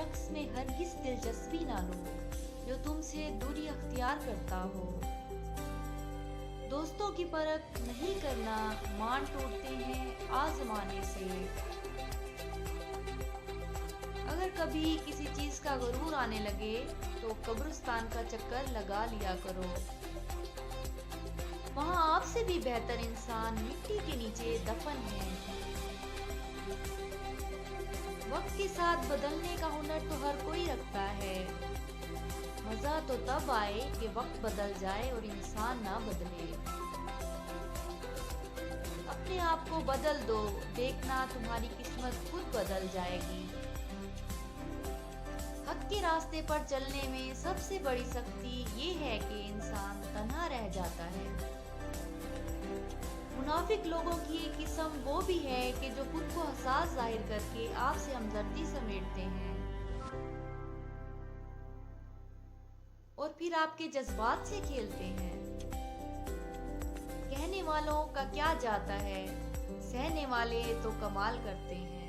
शख्स में हरगिज दिलचस्पी ना लो जो तुमसे दूरी अख्तियार करता हो। दोस्तों की परख नहीं करना, मान टूटते हैं आजमाने से। अगर कभी किसी चीज का गुरूर आने लगे तो कब्रिस्तान का चक्कर लगा लिया करो। वहाँ आपसे भी बेहतर इंसान मिट्टी के नीचे दफन है। वक्त के साथ बदलने का हुनर तो हर कोई रखता है। मजा तो तब आए कि वक्त बदल जाए और इंसान ना बदले। अपने आप को बदल दो, देखना तुम्हारी किस्मत खुद बदल जाएगी। हक के रास्ते पर चलने में सबसे बड़ी सख्ती ये है कि इंसान तन्हा रह जाता है। मुनाफिक लोगों की एक किस्म वो भी है कि जो खुद को हसास जाहिर करके आपसे हमदर्दी समेटते हैं और फिर आपके जज्बात से खेलते हैं। कहने वालों का क्या जाता है, सहने वाले तो कमाल करते हैं।